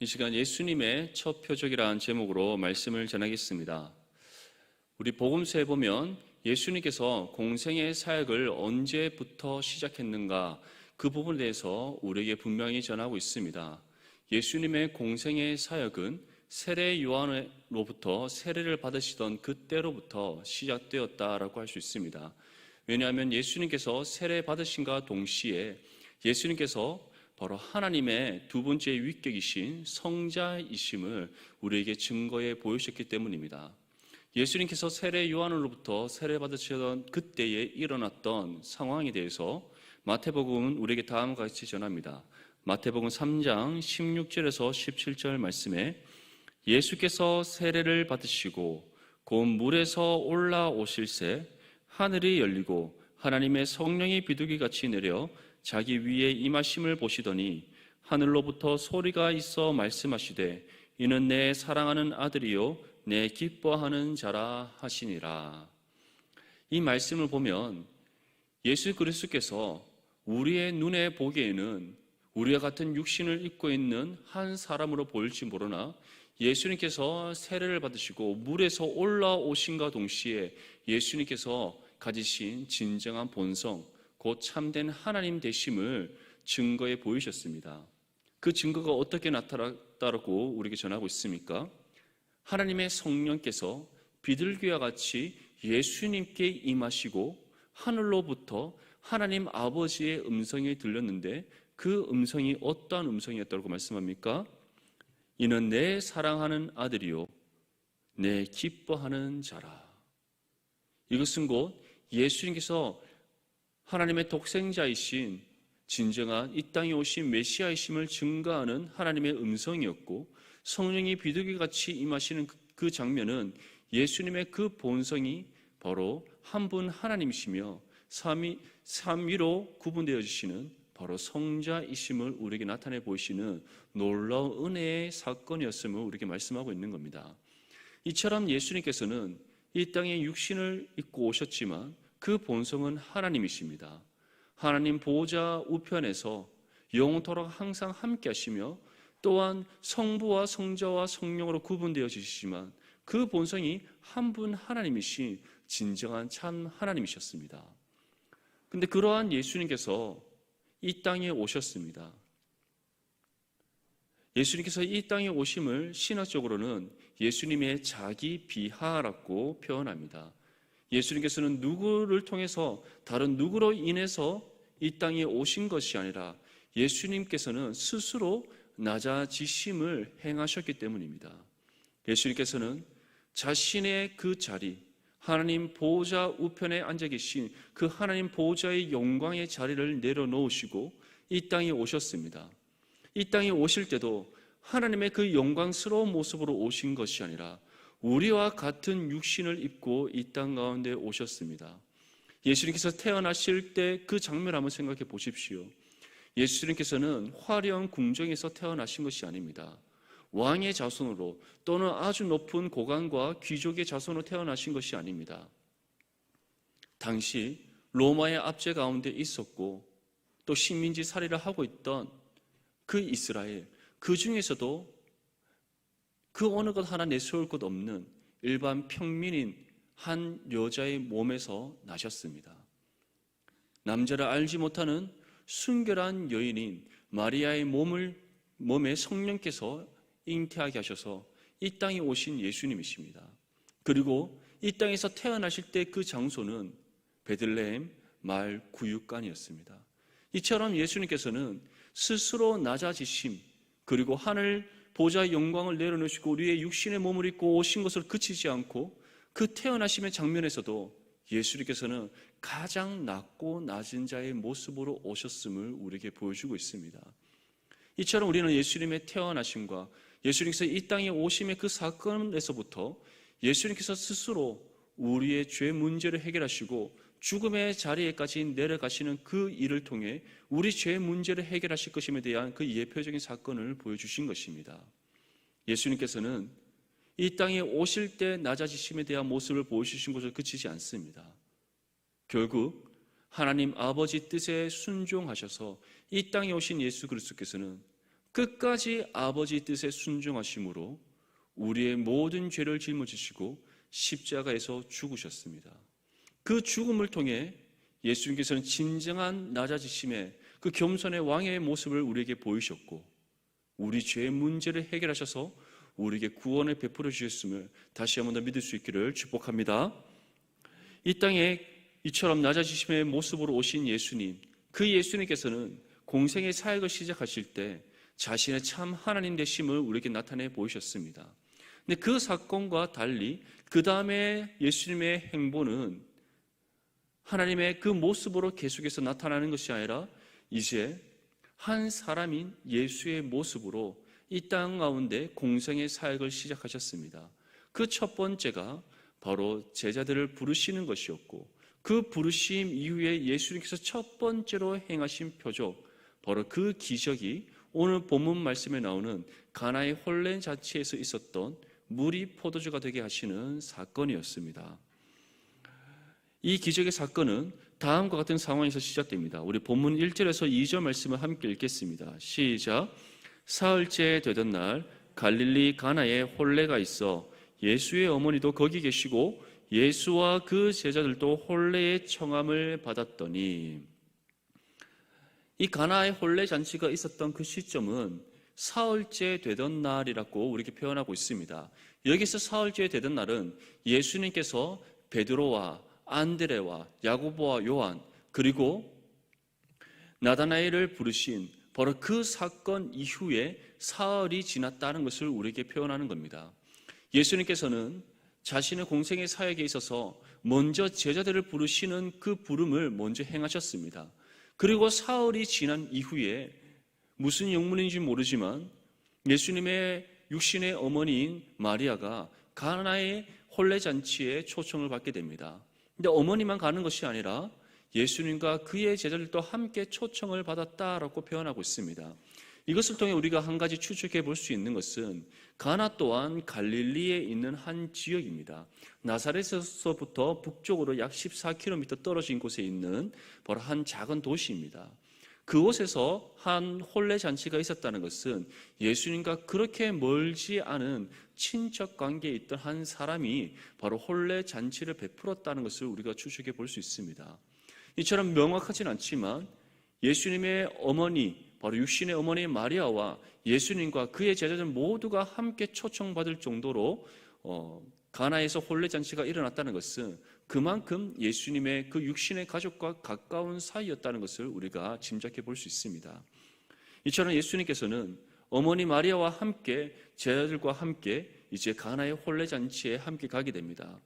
이 시간 예수님의 첫 표적이라는 제목으로 말씀을 전하겠습니다. 우리 복음서에 보면 예수님께서 공생의 사역을 언제부터 시작했는가 그 부분에 대해서 우리에게 분명히 전하고 있습니다. 예수님의 공생의 사역은 세례 요한으로부터 세례를 받으시던 그때로부터 시작되었다라고 할 수 있습니다. 왜냐하면 예수님께서 세례 받으신과 동시에 예수님께서 바로 하나님의 두 번째 위격이신 성자이심을 우리에게 증거해 보이셨기 때문입니다. 예수님께서 세례 요한으로부터 세례 받으시던 그때에 일어났던 상황에 대해서 마태복음은 우리에게 다음과 같이 전합니다. 마태복음 3장 16절에서 17절 말씀에 예수께서 세례를 받으시고 곧 물에서 올라오실새 하늘이 열리고 하나님의 성령이 비둘기같이 내려 자기 위에 임하심을 보시더니 하늘로부터 소리가 있어 말씀하시되 이는 내 사랑하는 아들이요 내 기뻐하는 자라 하시니라. 이 말씀을 보면 예수 그리스도께서 우리의 눈에 보기에는 우리와 같은 육신을 입고 있는 한 사람으로 보일지 모르나 예수님께서 세례를 받으시고 물에서 올라오신과 동시에 예수님께서 가지신 진정한 본성, 곧 참된 하나님 되심을 증거해 보이셨습니다. 그 증거가 어떻게 나타났다고 우리에게 전하고 있습니까? 하나님의 성령께서 비둘기와 같이 예수님께 임하시고 하늘로부터 하나님 아버지의 음성이 들렸는데 그 음성이 어떠한 음성이었다고 말씀합니까? 이는 내 사랑하는 아들이요 내 기뻐하는 자라. 이것은 곧 예수님께서 하나님의 독생자이신 진정한 이 땅에 오신 메시아이심을 증거하는 하나님의 음성이었고 성령이 비둘기같이 임하시는 그 장면은 예수님의 그 본성이 바로 한 분 하나님이시며 삼위로 구분되어 주시는 바로 성자이심을 우리에게 나타내 보이시는 놀라운 은혜의 사건이었음을 우리에게 말씀하고 있는 겁니다. 이처럼 예수님께서는 이 땅에 육신을 입고 오셨지만 그 본성은 하나님이십니다. 하나님 보호자 우편에서 영원토록 항상 함께 하시며 또한 성부와 성자와 성령으로 구분되어 주시지만 그 본성이 한 분 하나님이신 진정한 참 하나님이셨습니다. 그런데 그러한 예수님께서 이 땅에 오셨습니다. 예수님께서 이 땅에 오심을 신학적으로는 예수님의 자기 비하라고 표현합니다. 예수님께서는 누구를 통해서 다른 누구로 인해서 이 땅에 오신 것이 아니라 예수님께서는 스스로 낮아지심을 행하셨기 때문입니다. 예수님께서는 자신의 그 자리, 하나님 보호자 우편에 앉아 계신 그 하나님 보호자의 영광의 자리를 내려놓으시고 이 땅에 오셨습니다. 이 땅에 오실 때도 하나님의 그 영광스러운 모습으로 오신 것이 아니라 우리와 같은 육신을 입고 이 땅 가운데 오셨습니다. 예수님께서 태어나실 때 그 장면 한번 생각해 보십시오. 예수님께서는 화려한 궁정에서 태어나신 것이 아닙니다. 왕의 자손으로 또는 아주 높은 고관과 귀족의 자손으로 태어나신 것이 아닙니다. 당시 로마의 압제 가운데 있었고 또 식민지 살이를 하고 있던 그 이스라엘, 그 중에서도 그 어느 것 하나 내세울 것 없는 일반 평민인 한 여자의 몸에서 나셨습니다. 남자를 알지 못하는 순결한 여인인 마리아의 몸에 성령께서 잉태하게 하셔서 이 땅에 오신 예수님이십니다. 그리고 이 땅에서 태어나실 때 그 장소는 베들레헴 마을 구육간이었습니다. 이처럼 예수님께서는 스스로 낮아지심, 그리고 하늘 보좌의 영광을 내려놓으시고 우리의 육신의 몸을 입고 오신 것을 그치지 않고 그 태어나심의 장면에서도 예수님께서는 가장 낮고 낮은 자의 모습으로 오셨음을 우리에게 보여주고 있습니다. 이처럼 우리는 예수님의 태어나심과 예수님께서 이 땅에 오심의 그 사건에서부터 예수님께서 스스로 우리의 죄 문제를 해결하시고 죽음의 자리에까지 내려가시는 그 일을 통해 우리 죄 문제를 해결하실 것임에 대한 그 예표적인 사건을 보여주신 것입니다. 예수님께서는 이 땅에 오실 때 낮아지심에 대한 모습을 보여주신 것을 그치지 않습니다. 결국 하나님 아버지 뜻에 순종하셔서 이 땅에 오신 예수 그리스도께서는 끝까지 아버지 뜻에 순종하심으로 우리의 모든 죄를 짊어지시고 십자가에서 죽으셨습니다. 그 죽음을 통해 예수님께서는 진정한 낮아지심의 그 겸손의 왕의 모습을 우리에게 보이셨고 우리 죄의 문제를 해결하셔서 우리에게 구원을 베풀어 주셨음을 다시 한번 더 믿을 수 있기를 축복합니다. 이 땅에 이처럼 낮아지심의 모습으로 오신 예수님, 그 예수님께서는 공생의 사역을 시작하실 때 자신의 참 하나님 되심을 우리에게 나타내 보이셨습니다. 근데 그 사건과 달리 그 다음에 예수님의 행보는 하나님의 그 모습으로 계속해서 나타나는 것이 아니라 이제 한 사람인 예수의 모습으로 이 땅 가운데 공생의 사역을 시작하셨습니다. 그 첫 번째가 바로 제자들을 부르시는 것이었고 그 부르심 이후에 예수님께서 첫 번째로 행하신 표적, 바로 그 기적이 오늘 본문 말씀에 나오는 가나의 혼례 잔치에서 있었던 물이 포도주가 되게 하시는 사건이었습니다. 이 기적의 사건은 다음과 같은 상황에서 시작됩니다. 우리 본문 1절에서 2절 말씀을 함께 읽겠습니다. 시작. 사흘째 되던 날 갈릴리 가나에 혼례가 있어 예수의 어머니도 거기 계시고 예수와 그 제자들도 혼례의 청함을 받았더니, 이 가나의 혼례 잔치가 있었던 그 시점은 사흘째 되던 날이라고 우리에게 표현하고 있습니다. 여기서 사흘째 되던 날은 예수님께서 베드로와 안드레와 야고보와 요한 그리고 나다나엘을 부르신 바로 그 사건 이후에 사흘이 지났다는 것을 우리에게 표현하는 겁니다. 예수님께서는 자신의 공생의 사역에 있어서 먼저 제자들을 부르시는 그 부름을 먼저 행하셨습니다. 그리고 사흘이 지난 이후에 무슨 영문인지 모르지만 예수님의 육신의 어머니인 마리아가 가나의 혼례 잔치에 초청을 받게 됩니다. 근데 어머니만 가는 것이 아니라 예수님과 그의 제자들도 함께 초청을 받았다라고 표현하고 있습니다. 이것을 통해 우리가 한 가지 추측해 볼 수 있는 것은 가나 또한 갈릴리에 있는 한 지역입니다. 나사렛에서부터 북쪽으로 약 14km 떨어진 곳에 있는 바로 한 작은 도시입니다. 그곳에서 한 혼례 잔치가 있었다는 것은 예수님과 그렇게 멀지 않은 친척 관계에 있던 한 사람이 바로 혼례 잔치를 베풀었다는 것을 우리가 추측해 볼 수 있습니다. 이처럼 명확하진 않지만 예수님의 어머니, 바로 육신의 어머니 마리아와 예수님과 그의 제자들 모두가 함께 초청받을 정도로 가나에서 혼례 잔치가 일어났다는 것은 그만큼 예수님의 그 육신의 가족과 가까운 사이였다는 것을 우리가 짐작해 볼 수 있습니다. 이처럼 예수님께서는 어머니 마리아와 함께 제자들과 함께 이제 가나의 혼례 잔치에 함께 가게 됩니다.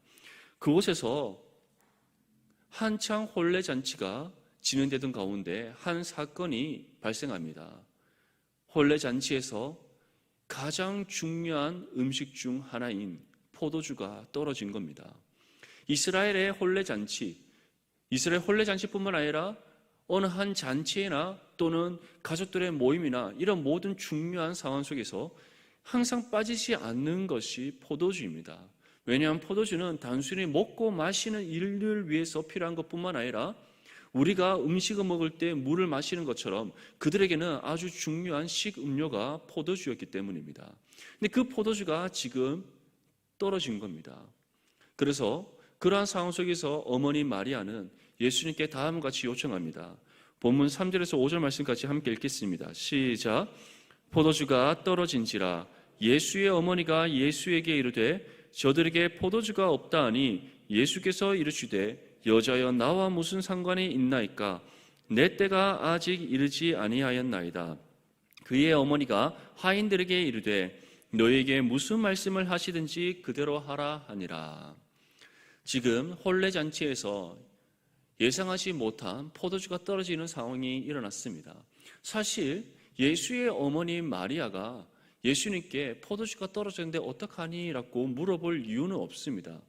그곳에서 한창 혼례 잔치가 진행되던 가운데 한 사건이 발생합니다. 혼례 잔치에서 가장 중요한 음식 중 하나인 포도주가 떨어진 겁니다. 이스라엘 혼례 잔치뿐만 아니라 어느 한 잔치나 또는 가족들의 모임이나 이런 모든 중요한 상황 속에서 항상 빠지지 않는 것이 포도주입니다. 왜냐하면 포도주는 단순히 먹고 마시는 일을 위해서 필요한 것뿐만 아니라 우리가 음식을 먹을 때 물을 마시는 것처럼 그들에게는 아주 중요한 식음료가 포도주였기 때문입니다. 근데 그 포도주가 지금 떨어진 겁니다. 그래서 그러한 상황 속에서 어머니 마리아는 예수님께 다음과 같이 요청합니다. 본문 3절에서 5절 말씀까지 함께 읽겠습니다. 시작. 포도주가 떨어진지라 예수의 어머니가 예수에게 이르되 저들에게 포도주가 없다 하니 예수께서 이르시되 여자여 나와 무슨 상관이 있나이까 내 때가 아직 이르지 아니하였나이다. 그의 어머니가 하인들에게 이르되 너에게 무슨 말씀을 하시든지 그대로 하라 하니라. 지금 혼례 잔치에서 예상하지 못한 포도주가 떨어지는 상황이 일어났습니다. 사실 예수의 어머니 마리아가 예수님께 포도주가 떨어졌는데 어떡하니? 라고 물어볼 이유는 없습니다.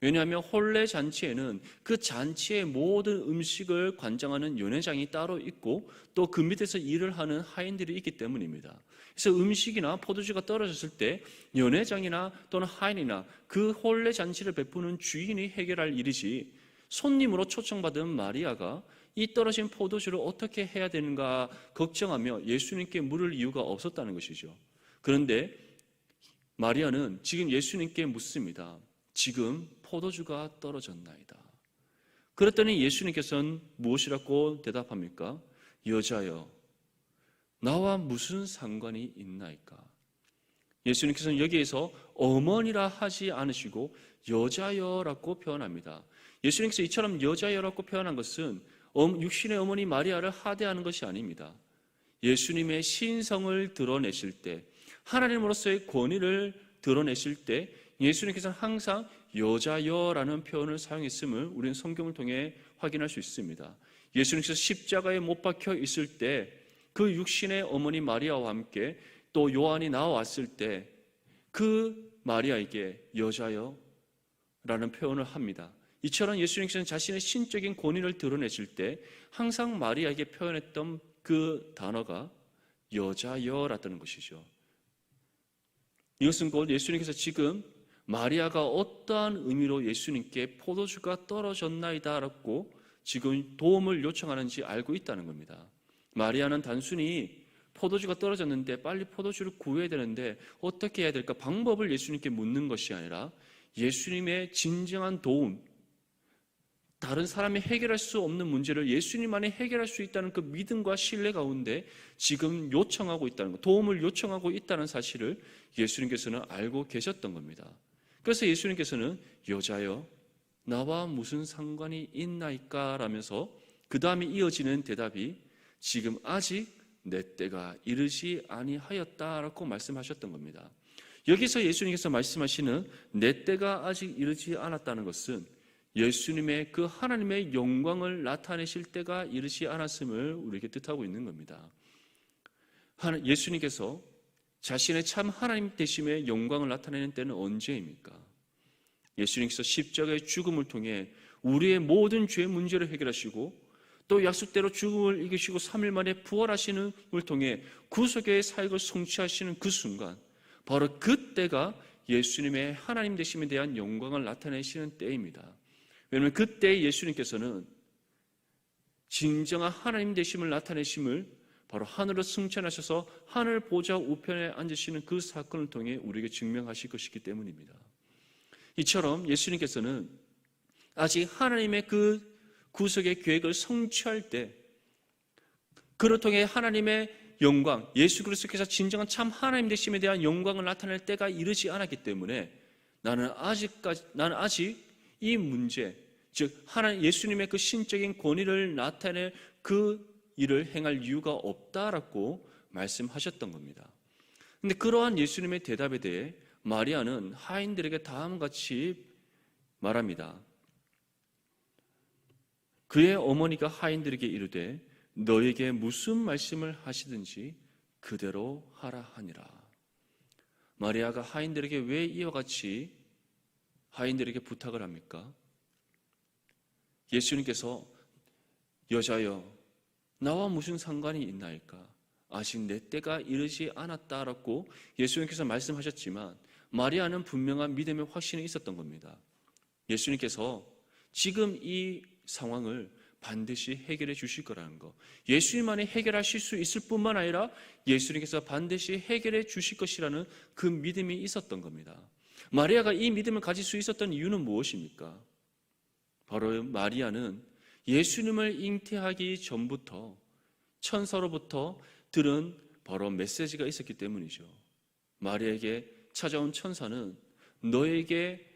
왜냐하면 혼례 잔치에는 그 잔치의 모든 음식을 관장하는 연회장이 따로 있고 또 그 밑에서 일을 하는 하인들이 있기 때문입니다. 그래서 음식이나 포도주가 떨어졌을 때 연회장이나 또는 하인이나 그 혼례 잔치를 베푸는 주인이 해결할 일이지 손님으로 초청받은 마리아가 이 떨어진 포도주를 어떻게 해야 되는가 걱정하며 예수님께 물을 이유가 없었다는 것이죠. 그런데 마리아는 지금 예수님께 묻습니다. 지금 포도주가 떨어졌나이다. 그랬더니 예수님께서는 무엇이라고 대답합니까? 여자여, 나와 무슨 상관이 있나이까? 예수님께서는 여기에서 어머니라 하지 않으시고 여자여라고 표현합니다. 예수님께서 이처럼 여자여라고 표현한 것은 육신의 어머니 마리아를 하대하는 것이 아닙니다. 예수님의 신성을 드러내실 때, 하나님으로서의 권위를 드러내실 때 예수님께서는 항상 여자여라는 표현을 사용했음을 우리는 성경을 통해 확인할 수 있습니다. 예수님께서 십자가에 못 박혀 있을 때 그 육신의 어머니 마리아와 함께 또 요한이 나왔을 때 그 마리아에게 여자여 라는 표현을 합니다. 이처럼 예수님께서는 자신의 신적인 권위를 드러내실 때 항상 마리아에게 표현했던 그 단어가 여자여라는 것이죠. 이것은 곧 예수님께서 지금 마리아가 어떠한 의미로 예수님께 포도주가 떨어졌나이다라고 지금 도움을 요청하는지 알고 있다는 겁니다. 마리아는 단순히 포도주가 떨어졌는데 빨리 포도주를 구해야 되는데 어떻게 해야 될까 방법을 예수님께 묻는 것이 아니라 예수님의 진정한 도움, 다른 사람이 해결할 수 없는 문제를 예수님만이 해결할 수 있다는 그 믿음과 신뢰 가운데 지금 요청하고 있다는 것, 도움을 요청하고 있다는 사실을 예수님께서는 알고 계셨던 겁니다. 그래서 예수님께서는 여자여, 나와 무슨 상관이 있나이까? 라면서 그 다음에 이어지는 대답이 지금 아직 내 때가 이르지 아니하였다라고 말씀하셨던 겁니다. 여기서 예수님께서 말씀하시는 내 때가 아직 이르지 않았다는 것은 예수님의 그 하나님의 영광을 나타내실 때가 이르지 않았음을 우리에게 뜻하고 있는 겁니다. 예수님께서 자신의 참 하나님 되심의 영광을 나타내는 때는 언제입니까? 예수님께서 십자가의 죽음을 통해 우리의 모든 죄 문제를 해결하시고 또 약속대로 죽음을 이기시고 3일 만에 부활하시는 걸 통해 구속의 사역을 성취하시는 그 순간, 바로 그때가 예수님의 하나님 되심에 대한 영광을 나타내시는 때입니다. 왜냐하면 그때 예수님께서는 진정한 하나님 되심을 나타내심을 바로 하늘로 승천하셔서 하늘 보좌 우편에 앉으시는 그 사건을 통해 우리에게 증명하실 것이기 때문입니다. 이처럼 예수님께서는 아직 하나님의 그 구속의 계획을 성취할 때 그를 통해 하나님의 영광, 예수 그리스도께서 진정한 참 하나님 되심에 대한 영광을 나타낼 때가 이르지 않았기 때문에 나는 아직 이 문제, 즉 예수님의 그 신적인 권위를 나타낼 그 일을 행할 이유가 없다라고 말씀하셨던 겁니다. 그런데 그러한 예수님의 대답에 대해 마리아는 하인들에게 다음과 같이 말합니다. 그의 어머니가 하인들에게 이르되 너에게 무슨 말씀을 하시든지 그대로 하라 하니라. 마리아가 하인들에게 왜 이와 같이 하인들에게 부탁을 합니까? 예수님께서 여자여, 나와 무슨 상관이 있나이까? 아직 내 때가 이르지 않았다라고 예수님께서 말씀하셨지만 마리아는 분명한 믿음의 확신이 있었던 겁니다. 예수님께서 지금 이 상황을 반드시 해결해 주실 거라는 것, 예수님만이 해결하실 수 있을 뿐만 아니라 예수님께서 반드시 해결해 주실 것이라는 그 믿음이 있었던 겁니다. 마리아가 이 믿음을 가질 수 있었던 이유는 무엇입니까? 바로 마리아는 예수님을 잉태하기 전부터 천사로부터 들은 바로 메시지가 있었기 때문이죠. 마리아에게 찾아온 천사는 너에게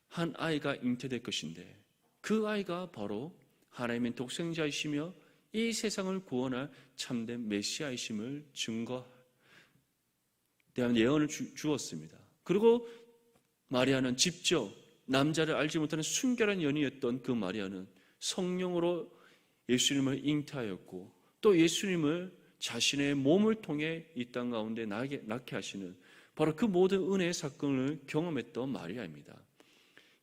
한 아이가 잉태될 것인데 그 아이가 바로 하나님의 독생자이시며 이 세상을 구원할 참된 메시아이심을 증거한 대한 예언을 주었습니다. 그리고 마리아는 직접 남자를 알지 못하는 순결한 연이었던 그 마리아는 성령으로 예수님을 잉태하였고 또 예수님을 자신의 몸을 통해 이 땅 가운데 낳게 하시는 바로 그 모든 은혜의 사건을 경험했던 마리아입니다.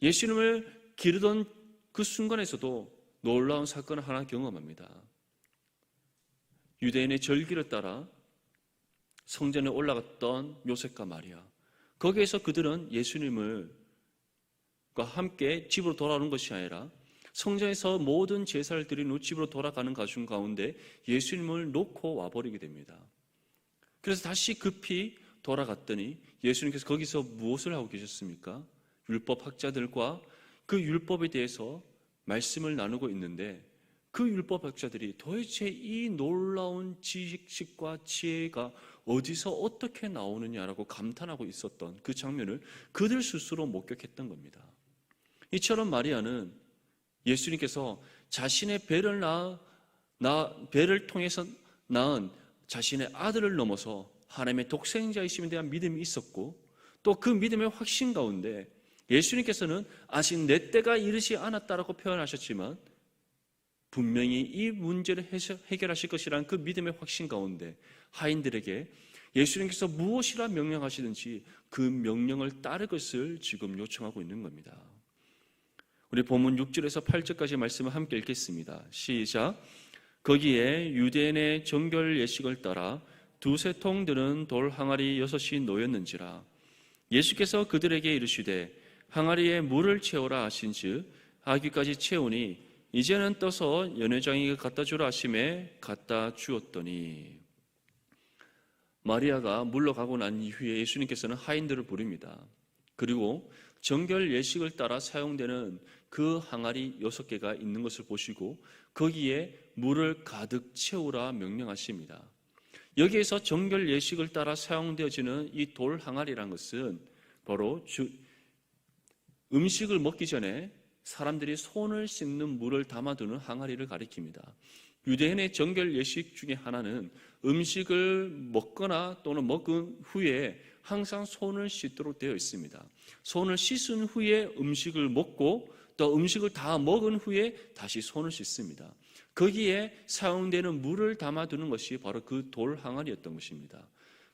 예수님을 기르던 그 순간에서도 놀라운 사건을 하나 경험합니다. 유대인의 절기를 따라 성전에 올라갔던 요셉과 마리아, 거기에서 그들은 예수님과 함께 집으로 돌아오는 것이 아니라 성전에서 모든 제사를 드린 집으로 돌아가는 가중 가운데 예수님을 놓고 와버리게 됩니다. 그래서 다시 급히 돌아갔더니 예수님께서 거기서 무엇을 하고 계셨습니까? 율법 학자들과 그 율법에 대해서 말씀을 나누고 있는데, 그 율법 학자들이 도대체 이 놀라운 지식과 지혜가 어디서 어떻게 나오느냐라고 감탄하고 있었던 그 장면을 그들 스스로 목격했던 겁니다. 이처럼 마리아는 예수님께서 자신의 배를 통해서 낳은 자신의 아들을 넘어서 하나님의 독생자이심에 대한 믿음이 있었고, 또 그 믿음의 확신 가운데 예수님께서는 아직 내 때가 이르지 않았다라고 표현하셨지만 분명히 이 문제를 해결하실 것이라는 그 믿음의 확신 가운데 하인들에게 예수님께서 무엇이라 명령하시든지 그 명령을 따를 것을 지금 요청하고 있는 겁니다. 우리 본문 6절에서 8절까지 말씀을 함께 읽겠습니다. 시작. 거기에 유대인의 정결 예식을 따라 두세 통 드는 돌 항아리 6이 놓였는지라. 예수께서 그들에게 이르시되 항아리에 물을 채우라 하신즉 아귀까지 채우니 이제는 떠서 연회장에게 갖다 주라 하심에 갖다 주었더니. 마리아가 물러가고 난 이후에 예수님께서는 하인들을 부릅니다. 그리고 정결 예식을 따라 사용되는 그 항아리 6개가 있는 것을 보시고 거기에 물을 가득 채우라 명령하십니다. 여기에서 정결 예식을 따라 사용되어지는 이 돌 항아리라는 것은 바로 음식을 먹기 전에 사람들이 손을 씻는 물을 담아두는 항아리를 가리킵니다. 유대인의 정결 예식 중에 하나는 음식을 먹거나 또는 먹은 후에 항상 손을 씻도록 되어 있습니다. 손을 씻은 후에 음식을 먹고 또 음식을 다 먹은 후에 다시 손을 씻습니다. 거기에 사용되는 물을 담아두는 것이 바로 그 돌 항아리였던 것입니다.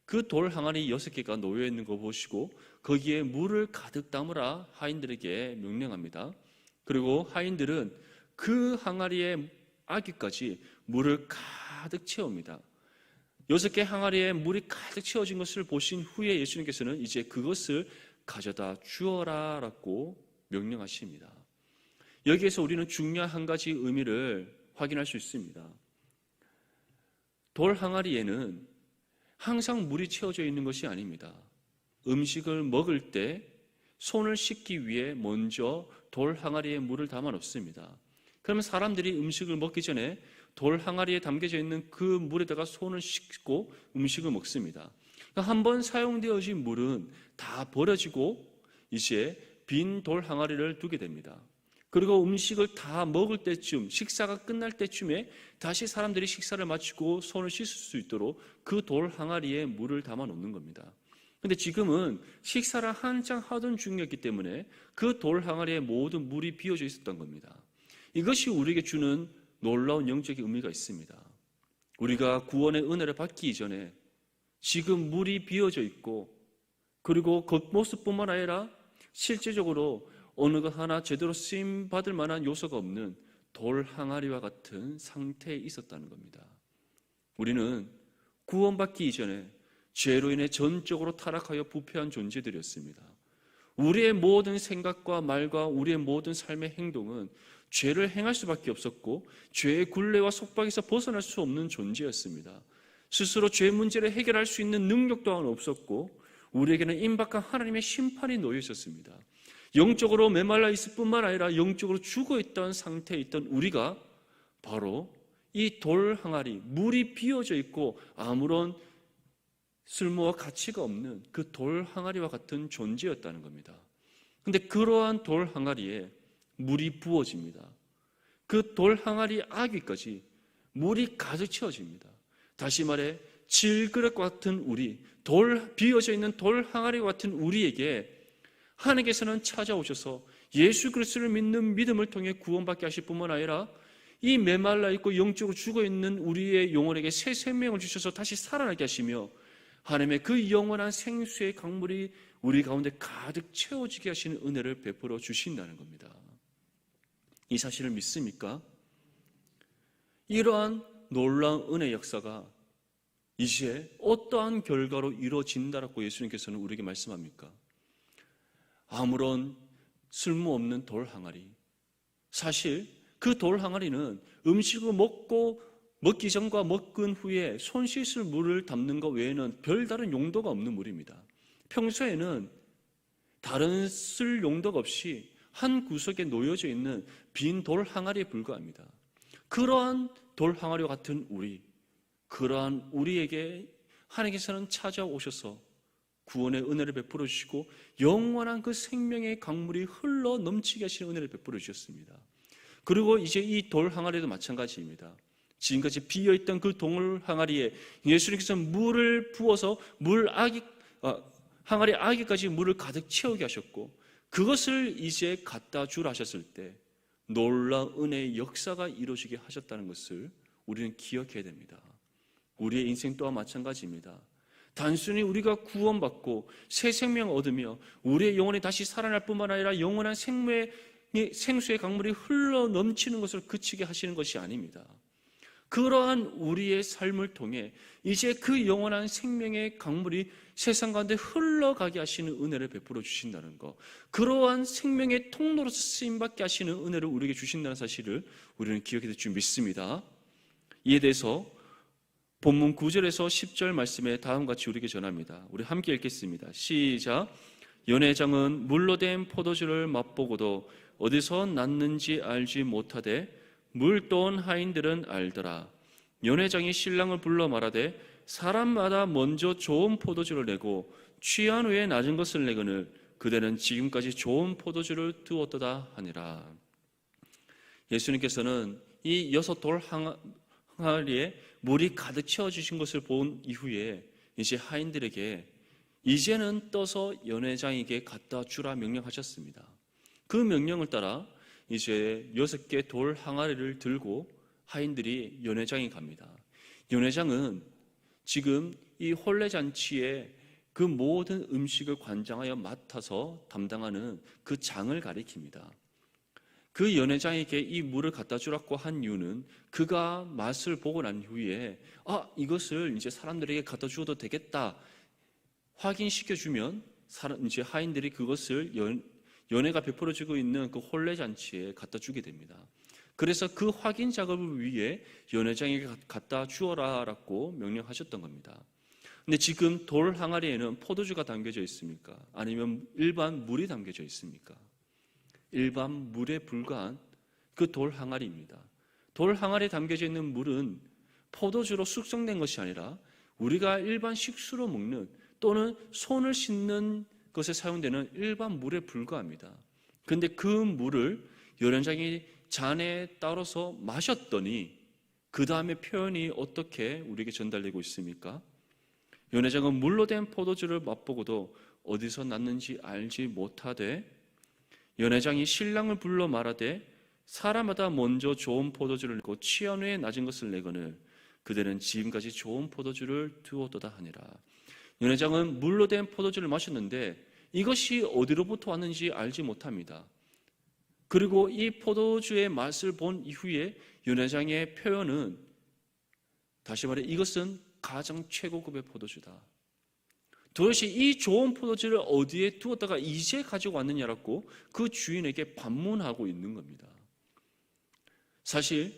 그 돌 항아리 6개가 놓여 있는 거 보시고 거기에 물을 가득 담으라 하인들에게 명령합니다. 그리고 하인들은 그 항아리의 아귀까지 물을 가득 채웁니다. 6개 항아리에 물이 가득 채워진 것을 보신 후에 예수님께서는 이제 그것을 가져다 주어라 라고 명령하십니다. 여기에서 우리는 중요한 한 가지 의미를 확인할 수 있습니다. 돌 항아리에는 항상 물이 채워져 있는 것이 아닙니다. 음식을 먹을 때 손을 씻기 위해 먼저 돌 항아리에 물을 담아 놓습니다. 그러면 사람들이 음식을 먹기 전에 돌 항아리에 담겨져 있는 그 물에다가 손을 씻고 음식을 먹습니다. 한번 사용되어진 물은 다 버려지고 이제 빈 돌 항아리를 두게 됩니다. 그리고 음식을 다 먹을 때쯤, 식사가 끝날 때쯤에 다시 사람들이 식사를 마치고 손을 씻을 수 있도록 그 돌 항아리에 물을 담아 놓는 겁니다. 근데 지금은 식사를 한창 하던 중이었기 때문에 그 돌 항아리에 모든 물이 비어져 있었던 겁니다. 이것이 우리에게 주는 놀라운 영적인 의미가 있습니다. 우리가 구원의 은혜를 받기 이전에 지금 물이 비어져 있고, 그리고 겉모습뿐만 아니라 실제적으로 어느 것 하나 제대로 쓰임 받을 만한 요소가 없는 돌 항아리와 같은 상태에 있었다는 겁니다. 우리는 구원받기 이전에 죄로 인해 전적으로 타락하여 부패한 존재들이었습니다. 우리의 모든 생각과 말과 우리의 모든 삶의 행동은 죄를 행할 수밖에 없었고 죄의 굴레와 속박에서 벗어날 수 없는 존재였습니다. 스스로 죄 문제를 해결할 수 있는 능력 또한 없었고 우리에게는 임박한 하나님의 심판이 놓여 있었습니다. 영적으로 메말라 있을 뿐만 아니라 영적으로 죽어있던 상태에 있던 우리가 바로 이 돌 항아리, 물이 비어져 있고 아무런 쓸모와 가치가 없는 그 돌 항아리와 같은 존재였다는 겁니다. 그런데 그러한 돌 항아리에 물이 부어집니다. 그 돌 항아리 아귀까지 물이 가득 채워집니다. 다시 말해 질그릇 같은 우리, 비어져 있는 돌 항아리와 같은 우리에게 하나님께서는 찾아오셔서 예수 그리스도를 믿는 믿음을 통해 구원받게 하실 뿐만 아니라 이 메말라 있고 영적으로 죽어있는 우리의 영혼에게 새 생명을 주셔서 다시 살아나게 하시며 하나님의 그 영원한 생수의 강물이 우리 가운데 가득 채워지게 하시는 은혜를 베풀어 주신다는 겁니다. 이 사실을 믿습니까? 이러한 놀라운 은혜 역사가 이제 어떠한 결과로 이루어진다라고 예수님께서는 우리에게 말씀합니까? 아무런 쓸모없는 돌 항아리, 사실 그 돌 항아리는 음식을 먹기 전과 먹은 후에 손 씻을 물을 담는 것 외에는 별다른 용도가 없는 물입니다. 평소에는 다른 쓸 용도가 없이 한 구석에 놓여져 있는 빈 돌 항아리에 불과합니다. 그러한 돌 항아리와 같은 그러한 우리에게 하나님께서는 찾아오셔서 구원의 은혜를 베풀어 주시고 영원한 그 생명의 강물이 흘러 넘치게 하시는 은혜를 베풀어 주셨습니다. 그리고 이제 이 돌 항아리도 마찬가지입니다. 지금까지 비어있던 그 돌 항아리에 예수님께서 물을 부어서 항아리 아기까지 물을 가득 채우게 하셨고, 그것을 이제 갖다 주라 하셨을 때 놀라운 은혜의 역사가 이루어지게 하셨다는 것을 우리는 기억해야 됩니다. 우리의 인생 또한 마찬가지입니다. 단순히 우리가 구원받고 새 생명을 얻으며 우리의 영혼이 다시 살아날 뿐만 아니라 영원한 생수의 강물이 흘러 넘치는 것을 그치게 하시는 것이 아닙니다. 그러한 우리의 삶을 통해 이제 그 영원한 생명의 강물이 세상 가운데 흘러가게 하시는 은혜를 베풀어 주신다는 것, 그러한 생명의 통로로서 쓰임받게 하시는 은혜를 우리에게 주신다는 사실을 우리는 기억해야 될 줄 믿습니다. 이에 대해서 본문 9절에서 10절 말씀에 다음과 같이 우리에게 전합니다. 우리 함께 읽겠습니다. 시작. 연회장은 물로 된 포도주를 맛보고도 어디서 났는지 알지 못하되 물떠온 하인들은 알더라. 연회장이 신랑을 불러 말하되 사람마다 먼저 좋은 포도주를 내고 취한 후에 낮은 것을 내거늘 그대는 지금까지 좋은 포도주를 두었도다 하니라. 예수님께서는 이 6돌 항아리에 물이 가득 채워주신 것을 본 이후에 이제 하인들에게 이제는 떠서 연회장에게 갖다 주라 명령하셨습니다. 그 명령을 따라 이제 6개 돌 항아리를 들고 하인들이 연회장에 갑니다. 연회장은 지금 이 혼례잔치에 그 모든 음식을 관장하여 맡아서 담당하는 그 장을 가리킵니다. 그 연회장에게 이 물을 갖다 주라고 한 이유는 그가 맛을 보고 난 후에 이것을 이제 사람들에게 갖다 주어도 되겠다 확인시켜주면 이제 하인들이 그것을 연회가 베풀어지고 있는 그 혼례잔치에 갖다 주게 됩니다. 그래서 그 확인 작업을 위해 연회장에게 갖다 주어라라고 명령하셨던 겁니다. 근데 지금 돌 항아리에는 포도주가 담겨져 있습니까? 아니면 일반 물이 담겨져 있습니까? 일반 물에 불과한 그 돌 항아리입니다. 돌 항아리에 담겨져 있는 물은 포도주로 숙성된 것이 아니라 우리가 일반 식수로 먹는 또는 손을 씻는 것에 사용되는 일반 물에 불과합니다. 그런데 그 물을 연회장이 잔에 따라서 마셨더니 그 다음에 표현이 어떻게 우리에게 전달되고 있습니까? 연회장은 물로 된 포도주를 맛보고도 어디서 났는지 알지 못하되 연회장이 신랑을 불러 말하되 사람마다 먼저 좋은 포도주를 내고 취한 후에 낮은 것을 내거늘 그들은 지금까지 좋은 포도주를 두었도다 하니라. 연회장은 물로 된 포도주를 마셨는데 이것이 어디로부터 왔는지 알지 못합니다. 그리고 이 포도주의 맛을 본 이후에 연회장의 표현은 다시 말해 이것은 가장 최고급의 포도주다. 도대체 이 좋은 포도주를 어디에 두었다가 이제 가지고 왔느냐라고 그 주인에게 반문하고 있는 겁니다. 사실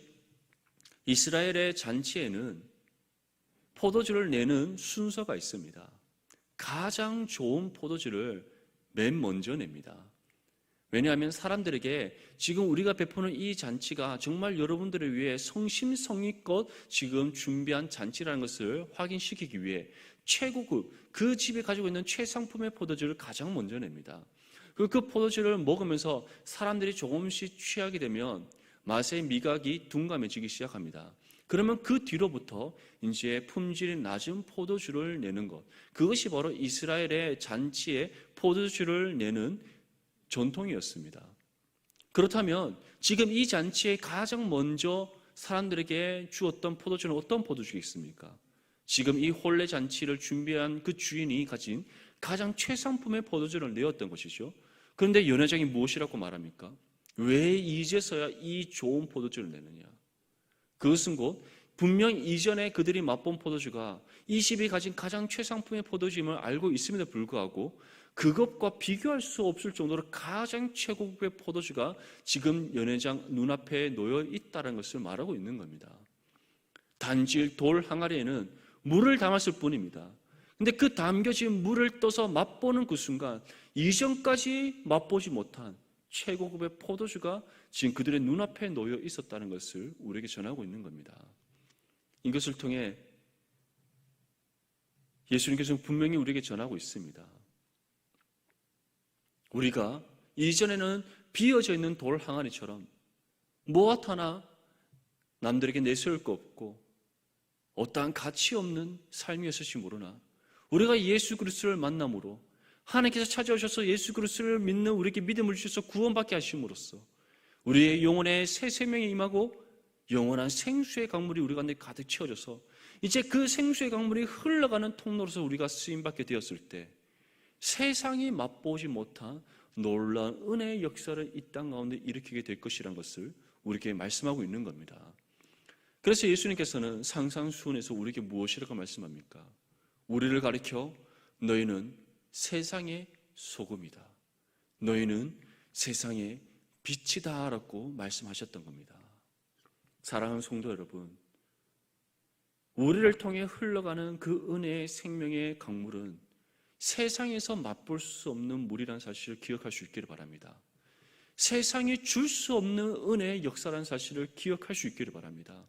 이스라엘의 잔치에는 포도주를 내는 순서가 있습니다. 가장 좋은 포도주를 맨 먼저 냅니다. 왜냐하면 사람들에게 지금 우리가 베푸는 이 잔치가 정말 여러분들을 위해 성심성의껏 지금 준비한 잔치라는 것을 확인시키기 위해 최고급, 그 집에 가지고 있는 최상품의 포도주를 가장 먼저 냅니다. 그 포도주를 먹으면서 사람들이 조금씩 취하게 되면 맛의 미각이 둔감해지기 시작합니다. 그러면 그 뒤로부터 이제 품질이 낮은 포도주를 내는 것, 그것이 바로 이스라엘의 잔치에 포도주를 내는 전통이었습니다. 그렇다면 지금 이 잔치에 가장 먼저 사람들에게 주었던 포도주는 어떤 포도주겠습니까? 지금 이 혼례 잔치를 준비한 그 주인이 가진 가장 최상품의 포도주를 내었던 것이죠. 그런데 연회장이 무엇이라고 말합니까? 왜 이제서야 이 좋은 포도주를 내느냐? 그것은 곧 분명 이전에 그들이 맛본 포도주가 이 집이 가진 가장 최상품의 포도주임을 알고 있음에도 불구하고 그것과 비교할 수 없을 정도로 가장 최고급의 포도주가 지금 연회장 눈앞에 놓여 있다는 것을 말하고 있는 겁니다. 단지 돌 항아리에는 물을 담았을 뿐입니다. 근데 그 담겨진 물을 떠서 맛보는 그 순간 이전까지 맛보지 못한 최고급의 포도주가 지금 그들의 눈앞에 놓여 있었다는 것을 우리에게 전하고 있는 겁니다. 이것을 통해 예수님께서는 분명히 우리에게 전하고 있습니다. 우리가 이전에는 비어져 있는 돌 항아리처럼 무엇 하나 남들에게 내세울 거 없고 어떠한 가치 없는 삶이었을지 모르나 우리가 예수 그리스도를 만남으로 하나님께서 찾아오셔서 예수 그리스도를 믿는 우리에게 믿음을 주셔서 구원받게 하심으로써 우리의 영혼에 새 생명이 임하고 영원한 생수의 강물이 우리 가운데 가득 채워져서 이제 그 생수의 강물이 흘러가는 통로로서 우리가 쓰임받게 되었을 때 세상이 맛보지 못한 놀라운 은혜의 역사를 이 땅 가운데 일으키게 될 것이라는 것을 우리에게 말씀하고 있는 겁니다. 그래서 예수님께서는 상상수훈에서 우리에게 무엇이라고 말씀합니까? 우리를 가리켜 너희는 세상의 소금이다. 너희는 세상의 빛이다 라고 말씀하셨던 겁니다. 사랑하는 성도 여러분, 우리를 통해 흘러가는 그 은혜의 생명의 강물은 세상에서 맛볼 수 없는 물이라는 사실을 기억할 수 있기를 바랍니다. 세상이 줄 수 없는 은혜의 역사라는 사실을 기억할 수 있기를 바랍니다.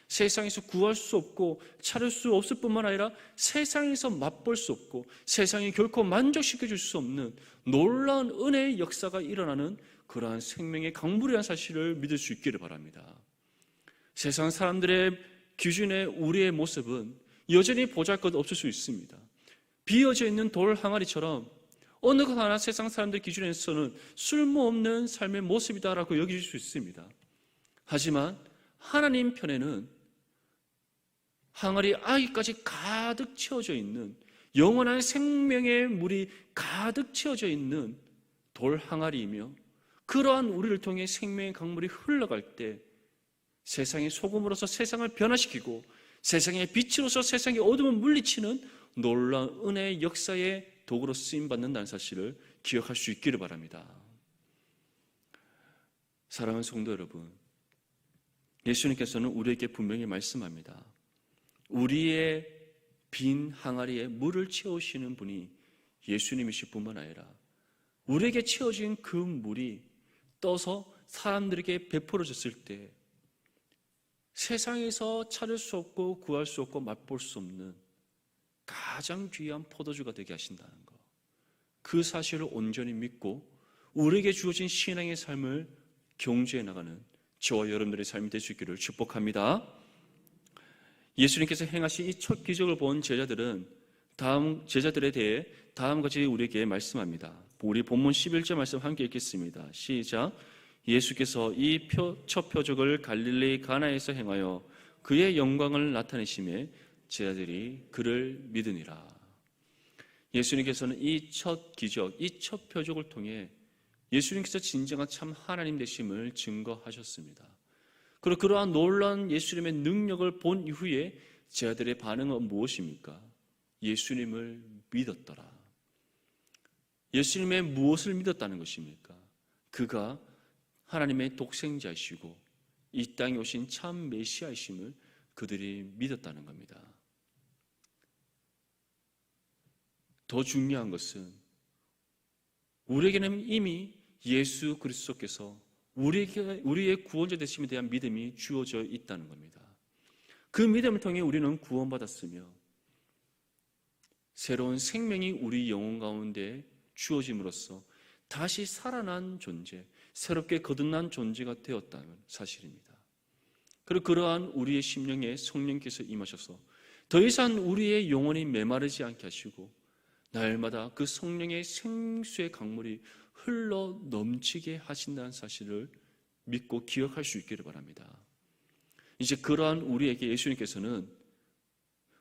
세상에서 구할 수 없고 찾을 수 없을 뿐만 아니라 세상에서 맛볼 수 없고 세상이 결코 만족시켜 줄 수 없는 놀라운 은혜의 역사가 일어나는 그러한 생명의 강물이라는 사실을 믿을 수 있기를 바랍니다. 세상 사람들의 기준에 우리의 모습은 여전히 보잘것없을 수 있습니다. 비어져 있는 돌 항아리처럼 어느 것 하나 세상 사람들 기준에서는 쓸모없는 삶의 모습이다라고 여길 수 있습니다. 하지만 하나님 편에는 항아리 아기까지 가득 채워져 있는 영원한 생명의 물이 가득 채워져 있는 돌 항아리이며 그러한 우리를 통해 생명의 강물이 흘러갈 때 세상의 소금으로서 세상을 변화시키고 세상의 빛으로서 세상의 어둠을 물리치는 놀라운 은혜의 역사의 도구로 쓰임받는다는 사실을 기억할 수 있기를 바랍니다. 사랑하는 성도 여러분, 예수님께서는 우리에게 분명히 말씀합니다. 우리의 빈 항아리에 물을 채우시는 분이 예수님이실 뿐만 아니라 우리에게 채워진 그 물이 떠서 사람들에게 베풀어졌을 때 세상에서 찾을 수 없고 구할 수 없고 맛볼 수 없는 가장 귀한 포도주가 되게 하신다는 것, 그 사실을 온전히 믿고 우리에게 주어진 신앙의 삶을 경주해 나가는 저와 여러분들의 삶이 될 수 있기를 축복합니다. 예수님께서 행하신 이 첫 기적을 본 제자들은 제자들에 대해 다음과 같이 우리에게 말씀합니다. 우리 본문 11절 말씀 함께 읽겠습니다. 시작. 예수께서 이 첫 표적을 갈릴리 가나에서 행하여 그의 영광을 나타내심에 제자들이 그를 믿으니라. 예수님께서는 이 첫 기적, 이 첫 표적을 통해 예수님께서 진정한 참 하나님 되심을 증거하셨습니다. 그리고 그러한 놀라운 예수님의 능력을 본 이후에 제자들의 반응은 무엇입니까? 예수님을 믿었더라. 예수님의 무엇을 믿었다는 것입니까? 그가 하나님의 독생자이시고 이 땅에 오신 참 메시아이심을 그들이 믿었다는 겁니다. 더 중요한 것은 우리에게는 이미 예수 그리스도께서 우리의 구원자 되심에 대한 믿음이 주어져 있다는 겁니다. 그 믿음을 통해 우리는 구원받았으며 새로운 생명이 우리 영혼 가운데 주어짐으로써 다시 살아난 존재, 새롭게 거듭난 존재가 되었다는 사실입니다. 그리고 그러한 우리의 심령에 성령께서 임하셔서 더 이상 우리의 영혼이 메마르지 않게 하시고 날마다 그 성령의 생수의 강물이 흘러 넘치게 하신다는 사실을 믿고 기억할 수 있기를 바랍니다. 이제 그러한 우리에게 예수님께서는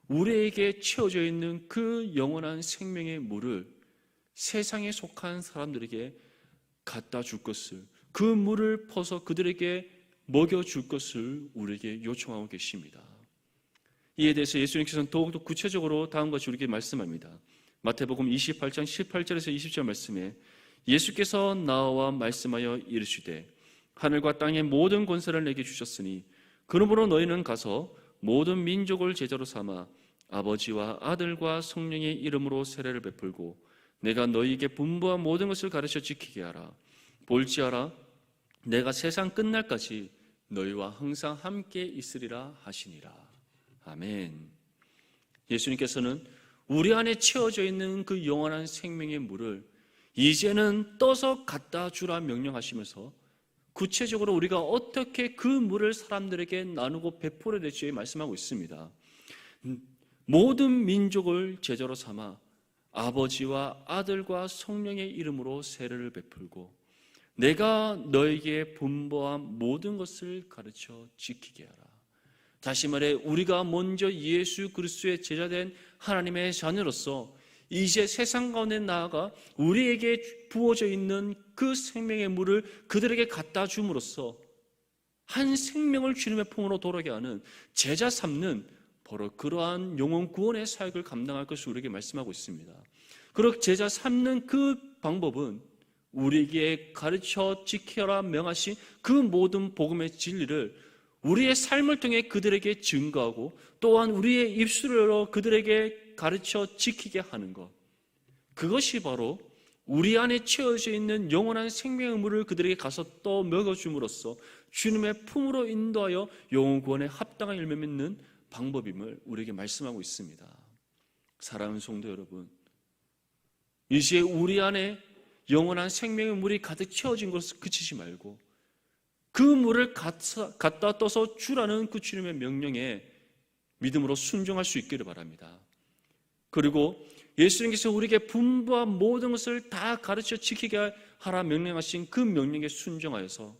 우리에게 채워져 있는 그 영원한 생명의 물을 세상에 속한 사람들에게 갖다 줄 것을, 그 물을 퍼서 그들에게 먹여줄 것을 우리에게 요청하고 계십니다. 이에 대해서 예수님께서는 더욱더 구체적으로 다음과 같이 우리에게 말씀합니다. 마태복음 28장 18절에서 20절 말씀에 예수께서 나와 말씀하여 이르시되 하늘과 땅의 모든 권세를 내게 주셨으니 그러므로 너희는 가서 모든 민족을 제자로 삼아 아버지와 아들과 성령의 이름으로 세례를 베풀고 내가 너희에게 분부한 모든 것을 가르쳐 지키게 하라. 볼지어라 내가 세상 끝날까지 너희와 항상 함께 있으리라 하시니라. 아멘. 예수님께서는 우리 안에 채워져 있는 그 영원한 생명의 물을 이제는 떠서 갖다 주라 명령하시면서 구체적으로 우리가 어떻게 그 물을 사람들에게 나누고 베풀어야 될지 말씀하고 있습니다. 모든 민족을 제자로 삼아 아버지와 아들과 성령의 이름으로 세례를 베풀고 내가 너에게 분부한 모든 것을 가르쳐 지키게 하라. 다시 말해 우리가 먼저 예수 그리스도의 제자된 하나님의 자녀로서 이제 세상 가운데 나아가 우리에게 부어져 있는 그 생명의 물을 그들에게 갖다 줌으로써 한 생명을 주님의 품으로 돌아오게 하는 제자 삼는 바로 그러한 영혼 구원의 사역을 감당할 것을 우리에게 말씀하고 있습니다. 그렇게 제자 삼는 그 방법은 우리에게 가르쳐 지켜라 명하신 그 모든 복음의 진리를 우리의 삶을 통해 그들에게 증거하고 또한 우리의 입술로 그들에게 가르쳐 지키게 하는 것, 그것이 바로 우리 안에 채워져 있는 영원한 생명의 물을 그들에게 가서 또 먹여줌으로써 주님의 품으로 인도하여 영혼 구원에 합당한 열매 맺는 방법임을 우리에게 말씀하고 있습니다. 사랑하는 성도 여러분, 이제 우리 안에 영원한 생명의 물이 가득 채워진 것을 그치지 말고 그 물을 갖다 떠서 주라는 그 주님의 명령에 믿음으로 순종할 수 있기를 바랍니다. 그리고 예수님께서 우리에게 분부한 모든 것을 다 가르쳐 지키게 하라 명령하신 그 명령에 순종하여서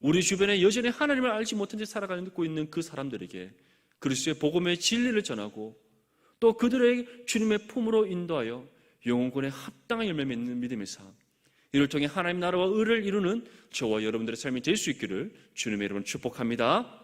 우리 주변에 여전히 하나님을 알지 못한 채 살아가고 있는 그 사람들에게 그리스도의 복음의 진리를 전하고 또 그들의 주님의 품으로 인도하여 영혼군에 합당한 열매 맺는 믿음의 삶, 이를 통해 하나님 나라와 의를 이루는 저와 여러분들의 삶이 될 수 있기를 주님의 이름으로 축복합니다.